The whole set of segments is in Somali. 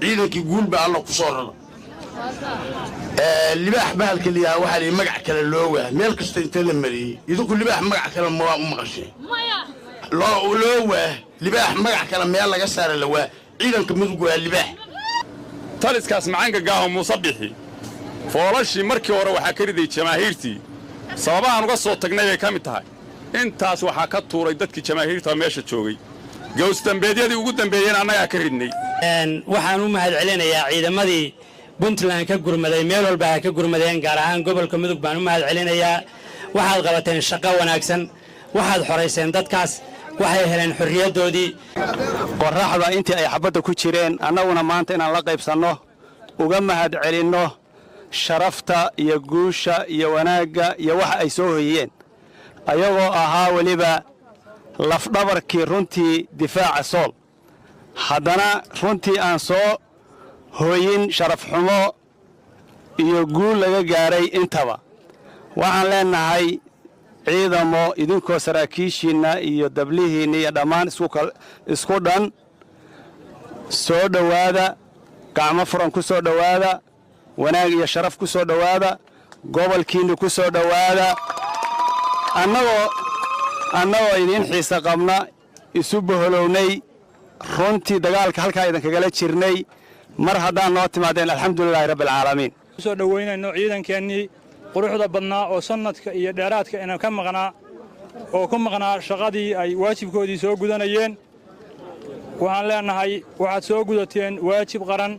عيدك يقول بالله قصورنا اللباح بالك اللي هو حالي مقع كلا اللوه مالك استنتلم مري يدوك اللباح مقع كلا مغشي لوه لباح مقع كلا ميال لغا سار اللوه عيدك مدقوا اللباح taliskaas macaanka gaaho muusabixi foolashii markii hore waxaa ka riday jamaahiirtii sababahan uga soo tagnay ay ka mid tahay intaas waxaa ka tuuray dadkii jamaahiirta meesha joogay gows dambeedyadii ugu dambeeyeen annaga ka ridnay waxaan u mahad celinayaa ciidamadii Puntland ka gurmaday meel walba ka gurmadeen gaar ahaan gobolka Mudug baan u mahad celinayaa waxaad qabateen shaqo wanaagsan waxaad xoreyseen dadkaas waxay heleen xorriyadoodii qorraxda intii ay xabadda ku jireen annaguna maanta inaan la qaybsanno uga mahad celinno sharafta iyo guusha iyo wanaagga iyo waxa ay soo hoyeen ayagoo ahaa weliba lafdhabarkii runtii difaaca sool haddana runtii aan soo hooyin sharaf xumo iyo guul laga gaaray intaba waxaan leenahay ciidamo idinkoo saraakiishiinna iyo dablihiinna iyo dhammaan isku dhan soo dhowaada gacmo furan ku soo dhowaada wanaag iyo sharaf ku soo dhowaada gobolkiinna ku soo dhowaada annagoo idiin xiisa qabna isu boholownay runtii dagaalka halkaa idinkagala jirnay mar haddaan noo timaadeen alxamdulilaahi rabbialcaalamiin soo dhowaynayno ciidankeennii quruxda badnaa oo sannadka iyo dheeraadka ina ka maqnaa oo ku maqnaa shaqadii ay waajibkoodii soo gudanayeen waxaan leenahay waxaad soo gudateen waajib qaran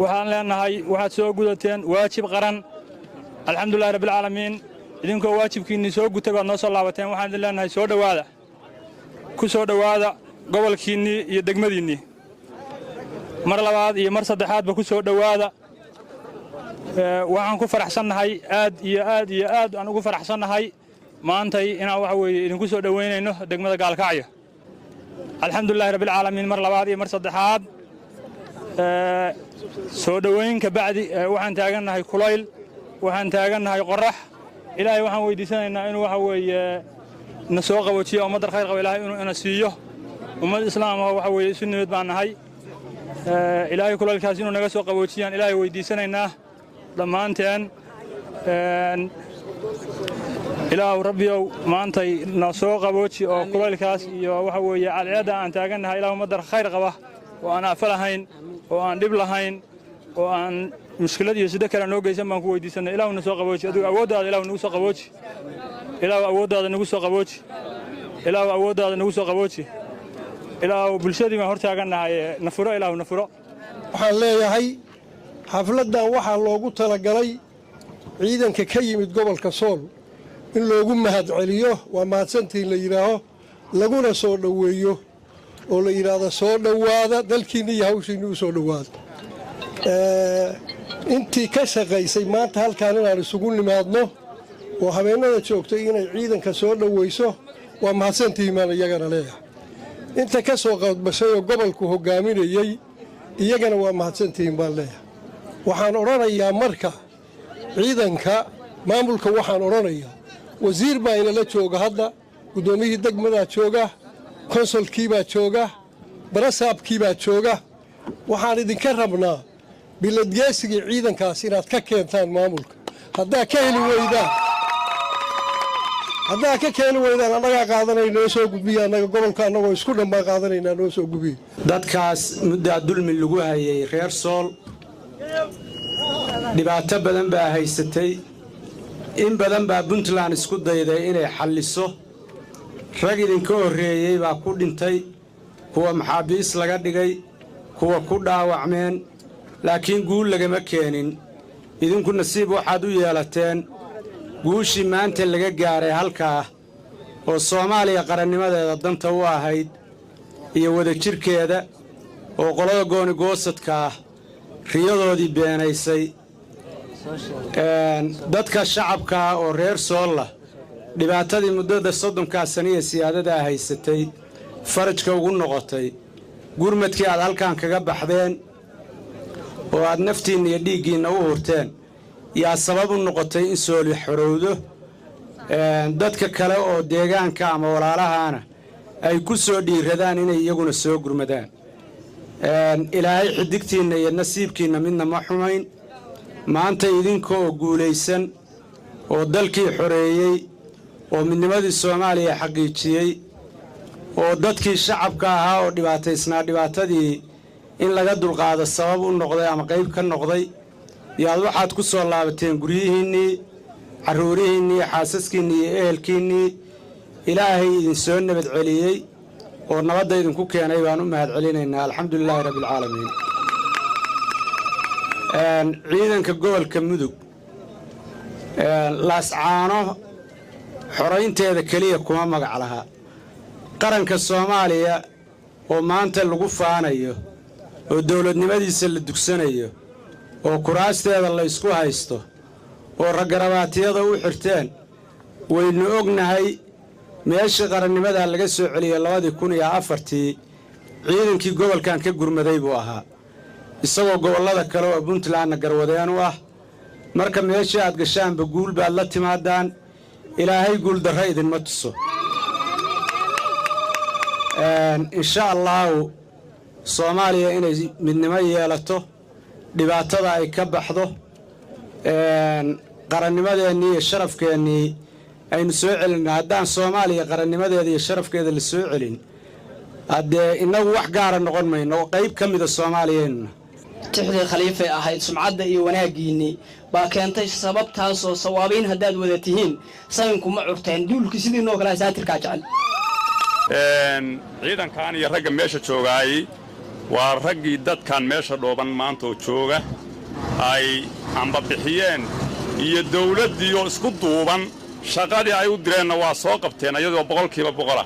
waxaan leenahay waxaad soo gudateen waajib qaran alxamdulillahi rabbialcaalamiin idinkoo waajibkiinnii soo gutay baad noo soo laabateen waxaan idin leenahay soo dhowaada ku soo dhowaada gobolkiinnii iyo degmadiinnii mar labaad iyo mar saddexaadba ku soo dhowaada waxaan ku faraxsannahay aad iyo aad iyo aad aan ugu faraxsannahay maantay inaan waxa weeye idinku soo dhowaynayno degmada gaalkacyo alxamdulillahi rabbialcaalamiin mar labaad iyo mar saddexaad soo dhowayn ka bacdi waxaan taagannahay kulayl waxaan taagannahay qorrax ilaahay waxaan weydiisanaynaa inuu waxa weeye na soo qaboojiyo ummadda khayr qaba ilaahay inuu ina siiyo ummad islaam ah waxa weeye isu nimid baan nahay ilaahay kulaylkaas inuu naga soo qaboojiyaan ilaahay weydiisanaynaa dhammaanteen ilaahu rabbiyow maantay na soo qabooji oo kulaylkaas iyo waxa weeye cadceedda aan taagannahay ilaahu ummadda khayr qaba oo aan afa lahayn oo aan dhib lahayn oo aan mushkilad iyo sida kale noo geysan baan ku weydiisanay ilaahu na soo qabooji adigu awooddaada ilaahu nagu soo qabooji ilaahu awooddaada nagu soo qabooji ilaahu awooddaada nagu soo qabooji ilaahu bulshadii baan hor taagannahay na furo ilaahu na furo waxaan leeyahay xafladdan waxaa loogu talagalay ciidanka ka yimid gobolka sool in loogu mahad celiyo waa mahadsantiin la yidhaaho laguna soo dhoweeyo oo la yidhaahdo soo dhowaada dalkiinna iyo hawshiinna u soo dhowaada intii ka shaqaysay maanta halkaan inaan isugu nimaadno oo habeennada joogtay inay ciidanka soo dhowayso waa mahadsantihiin baan iyagana leeyahay inta ka soo qadbashay oo gobolku hoggaaminayey iyagana waa mahadsantihiin baan leeyahay waxaan odhanayaa marka ciidanka maamulka waxaan odhanayaa wasiir baa inala jooga hadda guddoomiyihii degmadaa jooga konsolkii baa jooga barasaabkii baa jooga waxaan idinka rabnaa biladgeesigii ciidankaas inaad ka keentaan maamulka haddaa ka keeni weydaan annagaa qaadanay noo soo gudbiya annaga gobolka annagoo isku dhan baan qaadanaynaa noo soo gudbiya dadkaas muddaa dulmi lagu hayay reer sool dhibaato badan baa haysatay in badan baa Puntland isku dayday inay xalliso rag idinka horreeyey baa ku dhintay kuwa maxaabiis laga dhigay kuwa ku dhaawacmeen laakiin guul lagama keenin idinku nasiib waxaad u yeelateen guushii maanta laga gaaray halkaa oo Soomaaliya qarannimadeeda danta u ahayd iyo wadajirkeeda oo qolada gooni goosadka ah riyadoodii beenaysay dadka shacabka oo reer Soolla dhibaatadii muddada 30 sano ee siyaadada haysatay farajka ugu noqotay gurmadkii aad halkaan kaga baxdeen oo aad naftiinna iyo dhiiggiinna u hurteen yaa sabab u noqotay in Sooli xorowdo dadka kale oo deegaanka ama walaalahaana ay ku soo dhiiradaan inay iyaguna soo gurmadaan ilaahay xidigtiinna iyo nasiibkiinna midna ma xumayn maanta idinkoo guulaysan oo dalkii xoreeyey oo midnimadii Soomaaliya xaqiijiyey oo dadkii shacabka ahaa oo dhibaataysnaa dhibaatadii in laga dulqaado sabab u noqday ama qayb ka noqday yaad waxaad ku soo laabateen guryihiinnii carruurihiinnii xaasaskiinnii iyo ehelkiinnii ilaahay idin soo nabad celiyey oo nabadda idinku keenay baan u mahad celinaynaa alxamdulilaahi rabbilcaalamiin ciidanka gobolka mudug laascaano xoraynteeda keliya kuma magac laha qaranka Soomaaliya oo maanta lagu faanayo oo dawladnimadiisa la dugsanayo oo kuraasteeda la isku haysto oo ragarabaatiyada u xirteen waynu ognahay meeshii qarannimada laga soo celiyay 2004 ciidankii gobolkan ka gurmaday buu ahaa isagoo gobolada kale oo Puntland garwadeen u ah marka meeshii aad gashaanba guul baad la timaadaan ilaahay guul darro idinma tuso insha Allah Soomaaliya inay midnimo yeelato dhibaatada ay ka baxdo qarannimadeennii iyo sharafkeennii aynu soo celinaa haddaan Soomaaliya qarannimadeeda iyo sharafkeeda la soo celin haddee innagu wax gaara noqon mayno qayb ka mida Soomaaliyeenna tixdii khaliifay ahayd sumcadda iyo wanaagiinii baa keentay sababtaasoo sawaabiin haddaad wada tihiin sayinku ma curteen duulkii sidii noo kala saatirkaa jecel ciidankan iyo ragga meesha joogaay waa raggii dadkan meesha dhooban maanta oo jooga ay amba bixiyeen iyo dawladdii oo isku duuban shaqadii ay u direenna waa soo qabteen iyadoo 100%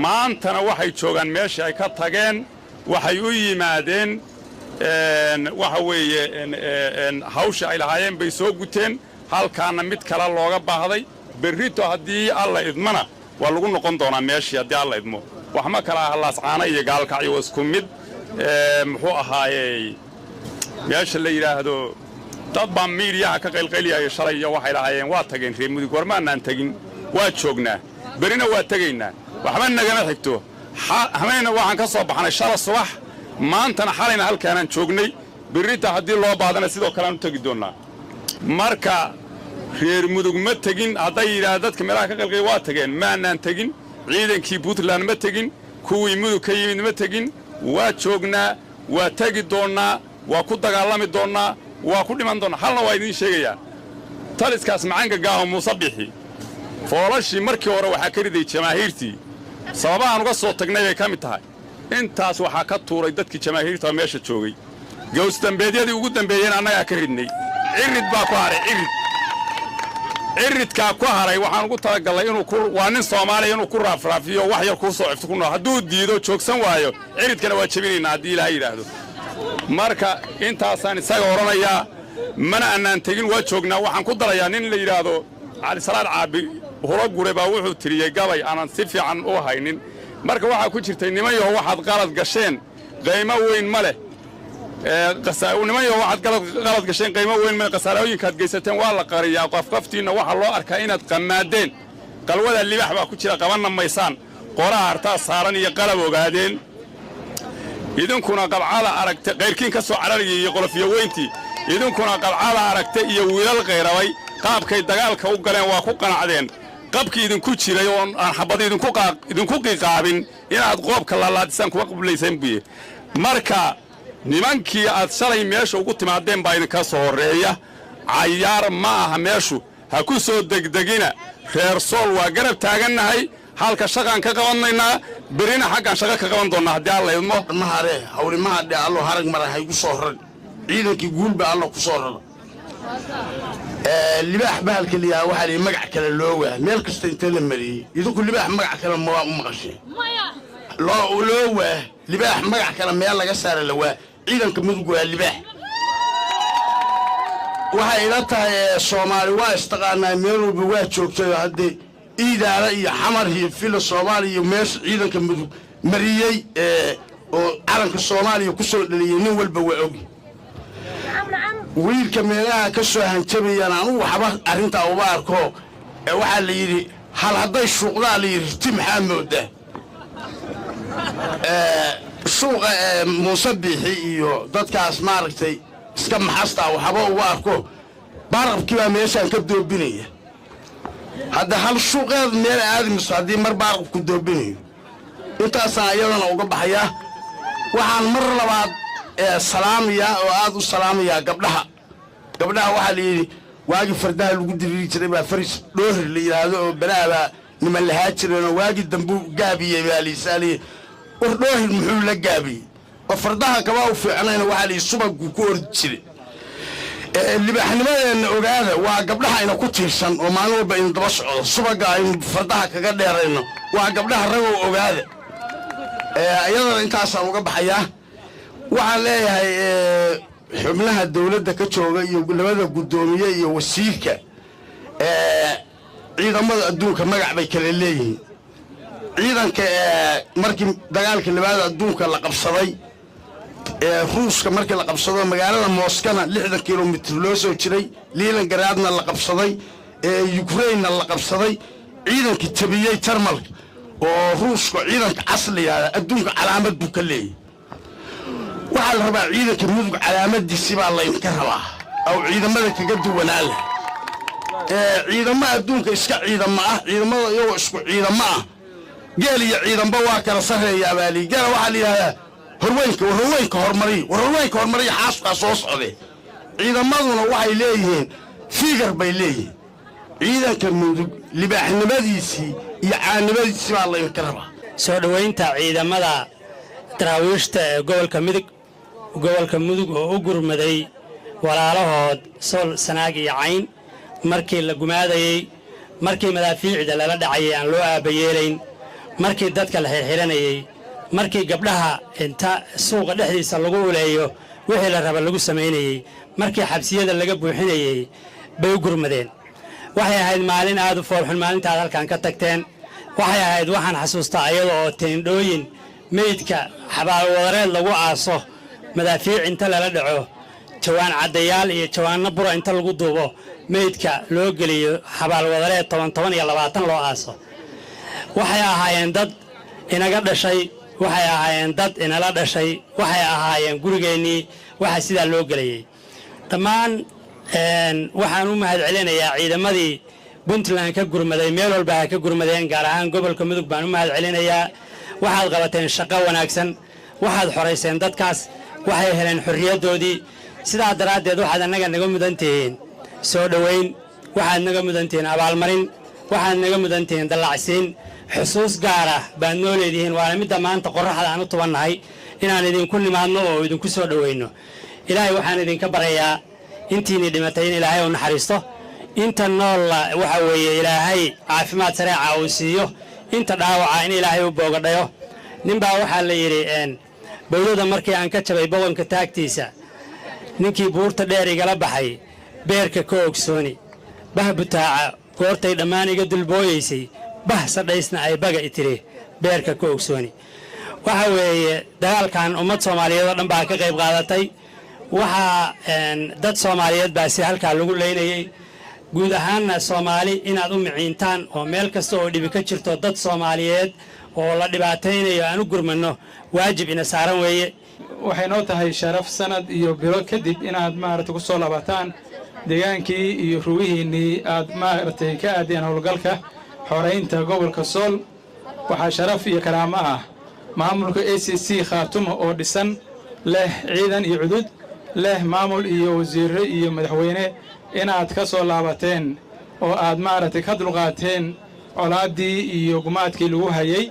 maantana waxay joogaan meeshii ay ka tageen waxay u yimaadeen waxa weeye hawsha ay lahaayeen bay soo guteen halkaana mid kale looga baahday berrito haddii alla idmana waa lagu noqon doonaa meeshii haddii alla idmo wax ma kala ah laascaana iyo gaalkacyo isku mid muxuu ahaayey meesha la yidhaahdo dad baa miidiyaha ka qaylqayliyaya shalay iyo waxay lahaayeen waa tageen reer mudug warmaanaan tegin waa joognaa berina waa tegaynaa waxba nagama xigto hamayna waxaan ka soo baxnay shala subax maantana xalayna halkaanaan joognay berrita haddii loo baadana sidoo kale aan u tegi doonnaa marka reer mudug ma tegin hadday yidhaahda dadka meelaha ka qalqay waa tageen maanaan tegin ciidankii Puntland ma tegin kuwii mudug ka yimid ma tegin waa joognaa waa tegi doonnaa waa ku dagaalami doonnaa waa ku dhiman doonnaa halna waa idiin sheegayaa taliskaas macaanka gaaho muuse bixi foolashii markii hore waxaa ka riday jamaahiirtii sababahaan uga soo tagnay bay ka mid tahay intaas waxaa ka tuuray dadkii jamaahiirta meesha joogay gowsdambeedyadii ugu dambeeyeen annagaa ka ridnay cirid baa ku haray ciridkaa ku haray waxaan ugu talagalnay waa nin Soomaaliya inuu ku raafraafiyo wax yar ku soo cifto ku nool hadduu diido joogsan waayo ciridkana waa jabinaynaa haddii ilaahay yidhaahdo marka intaasaan isaga oranayaa mana annaan tegin waa joognaa waxaan ku darayaa nin la yidhaahdo cali salaad caabi huro gure baa wuxuu tiriyey gabay aanan si fiican u haynin marka waxaa ku jirtay nimanyaho waxaad qalad gasheen qiimo weyn ma leh nimanyaho waxaad qalad gasheen qiimo weyn ma leh qasaarooyinkaad geysateen waa la qariyaa qofqaftiinna waxaa loo arkaa inaad qamaadeen qalwada libax baa ku jira qabanna maysaan qoraha hartaa saaran iyo qalab ogaadeen idinkuna qabcada aragta qayrkiin ka soo carariyay iyo qolofyo weyntii idinkuna qabcada aragta iyo wiilal qayrabay qaabkay dagaalka u galeen waa ku qanacdeen qabkii idinku jiray oo aan xabad idinku qiiqaabin inaad qoobka laalaadisaan kuma qablaysaan buye marka nimankii aad shalay meesha ugu timaadeen baa idinka soo horreeya cayaar ma aha meeshu ha ku soo degdegina reer sool waa garab taagannahay halka shaqaan ka qabanaynaa berina xaggaan shaqo ka qaban doonnaa haddii alla idmo mahare hawlimaha dhe allo harag mara haygu soo raran ciidankii guulba allo ku soo rara libaax bahalka liyaa waxaa lihi magac kale loo waa meel kasta inta la mariyey idinku libaax magac kale ma u maqasheen loo waa libaax magac kale meel laga saara la waa ciidanka mudug waa libaax waxay ila tahay Soomaali waa istaqaanaa meel walba waa joogtay haddii iidaala iyo xamar iyo fila Soomaaliya iyo meesha ciidanka mudug mariyey oo calanka Soomaaliya ku soo dhaliyay nin walba waa og wiilka meelaha ka soo hanjabayaan anu waxba arinta uba arko waxa la yiri hal haday shuqdaa la yiri ti maxaa moodaa suuqa muuse biixi iyo dadkaas maaragtay iska maxastaa waxba uga arko baarqabkii baa meeshaan ka doobinaya hadda hal suuqeed meel aadimiso haddii mar baarqabku doobinayo intaasaan iyadana uga baxayaa waxaan mar labaad salaamayaa oo aad u salaamayaa gabdhaha waxaa layidhi waagii fardaha lagu diriri jiray baa faris dhoohir la yidhaahdo oo balaabaa niman lahaa jireenoo waagii dambuu gaabiyey baa liisaaliye war dhoohir muxuu la gaabiyey oo fardaha kabaa u fiicnayna waxaa layidhi subaguu ku ordi jiray libaaxnimadeenna ogaada waa gabdhaha ayna ku tiirsan oo maalin walba aynu daba socdo subagga aynu fardaha kaga dheerayno waa gabdhaha ragoo ogaada iyadana intaasaan uga baxayaa waxaan leeyahay xubnaha dawladda ka jooga iyo labada guddoomiye iyo wasiirka ciidamada adduunka magac bay kala leeyihiin ciidanka markii dagaalka labaad adduunka la qabsaday ruushka markii la qabsado magaalada mooskana 60 kilomitir loo soo jiray liilangaraadna la qabsaday ukrainna la qabsaday ciidankii tabiyey jarmalka oo ruushka ciidanka casliga adduunka calaamad buu ka leeyahay waxaa la rabaa ciidanka mudug calaamadiisi baa laynka rabaa aw ciidamada kaga duwanaa leh ciidamada adduunka iska ciidamo ah ciidamada iyagoo isku ciidamo ah geel iyo ciidamba waa kala sarreeyaa baa lii geela waxaa la yidhahdaa horweynka hormariya xaaskaa soo socde ciidamaduna waxay leeyihiin fiigar bay leeyihiin ciidanka mudug libaaxnimadiisii iyo caanimadiisii baa laynka rabaa soo dhowaynta ciidamada daraawiishta ee gobolka mudug oo u gurmaday walaalahood sool sanaag iyo cayn markii la gumaadayey markii madaafiicda lala dhacayay aan loo aabayeelayn markii dadka la xirxiranayey markii gabdhaha inta suuqa dhexdiisa lagu uleeyo wixii la raba lagu samaynayey markii xabsiyada laga buuxinayey bay u gurmadeen waxay ahayd maalin aad u foolxun maalintaad halkan ka tagteen waxay ahayd waxaan xasuustaa iyada oo teendhooyin meydka xabaalwadareed lagu aaso madaafiic inta lala dhaco jawaan caddayaal iyo jawaanno bura inta lagu duubo meydka loo geliyo xabaalwadareed 10 iyo 20 loo aaso waxay ahaayeen dad inaga dhashay waxay ahaayeen dad inala dhashay waxay ahaayeen gurigeennii waxa sidaa loo gelayey dhammaan waxaan u mahad celinayaa ciidamadii puntland ka gurmaday meel walba ha ka gurmadeen gaar ahaan gobolka mudug baan u mahad celinayaa waxaad qabateen shaqo wanaagsan waxaad xorayseen dadkaas waxay heleen xorriyaddoodii sidaa daraaddeed waxaad annaga naga mudan tihiin soo dhowayn waxaad naga mudan tihiin abaalmarin waxaad naga mudan tihiin dallacsiin xusuus gaar ah baad noo leedihiin waana midda maanta qorraxda aan u tubannahay inaan idinku nimaadno oo idinku soo dhowayno ilaahay waxaan idinka baryayaa intiinii dhimatay in ilaahay u naxariisto inta noolla waxa weeye ilaahay caafimaad sareeca uu siiyo inta dhaawaca in ilaahay u boogadhayo ninbaa waxaa la yidhi bawlada markii aan ka jabay boqonka taagtiisa ninkii buurta dheer igala baxay beerka ka ogsooni bah butaaca goortay dhammaan iga dulbooyaysay bah sadhaysna ay baga i tiri beerka ka ogsooni waxa weeye dagaalkan ummad soomaaliyeed oo dhan baa ka qayb qaadatay waxaa dad soomaaliyeed baa si halkaa lagu leynayey guud ahaanna soomaali inaad u miciintaan oo meel kasta oo dhibi ka jirto dad soomaaliyeed oo la dhibaataynayo aan u gurmanno waajib ina saaran weeye waxay noo tahay sharaf sanad iyo bilo kadib inaad maaragtay ku soo laabataan deegaankii iyo rugihiinnii aad maaragtay ka aadeen howlgalka xoraynta gobolka sool waxaa sharaf iyo karaamo ah maamulka ACC Khaatumo oo dhisan leh ciidan iyo cudud leh maamul iyo wasiirro iyo madaxweyne inaad ka soo laabateen oo aad maaragtay ka dulqaateen colaaddii iyo gumaadkii lagu hayay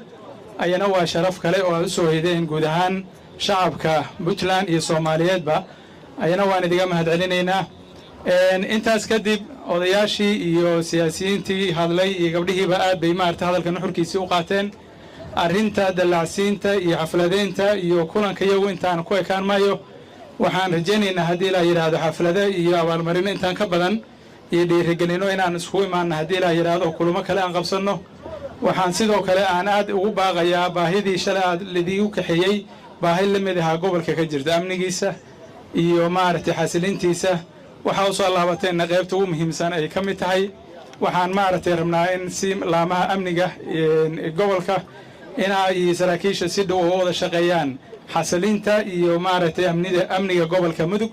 ayana waa sharaf kale oo aad u soo heydeen guud ahaan shacabka Puntland iyo Soomaaliyeedba ayana waan idiga mahad celinaynaa intaas kadib odayaashii iyo siyaasiyiintii hadlay iyo gabdhihiiba aad bay maaragtay hadalka nuxurkiisii u qaateen arrinta dallacsiinta iyo xafladeynta iyo kulanka iyagu intaan ku ekaan maayo waxaan rajaynaynaa haddii la yidhaahdo xaflada iyo abaalmarin intaan ka badan iyo dhiirigelino inaan iskugu imaanno haddii la yidhaahdo kulamo kale aan qabsanno waxaan sidoo kale aan aad ugu baaqayaa baahidii shalay aad lidiigu kaxeeyey baahi la mid ahaa gobolka ka jirta amnigiisa iyo maaragtay xasilintiisa waxaa u soo laabateenna qaybta ugu muhiimsan ay ka mid tahay waxaan maaragtay rabnaa in si laamaha amniga gobolka in ay saraakiisha si dhow uga wada shaqeeyaan xasilinta iyo maaragtay amniga gobolka mudug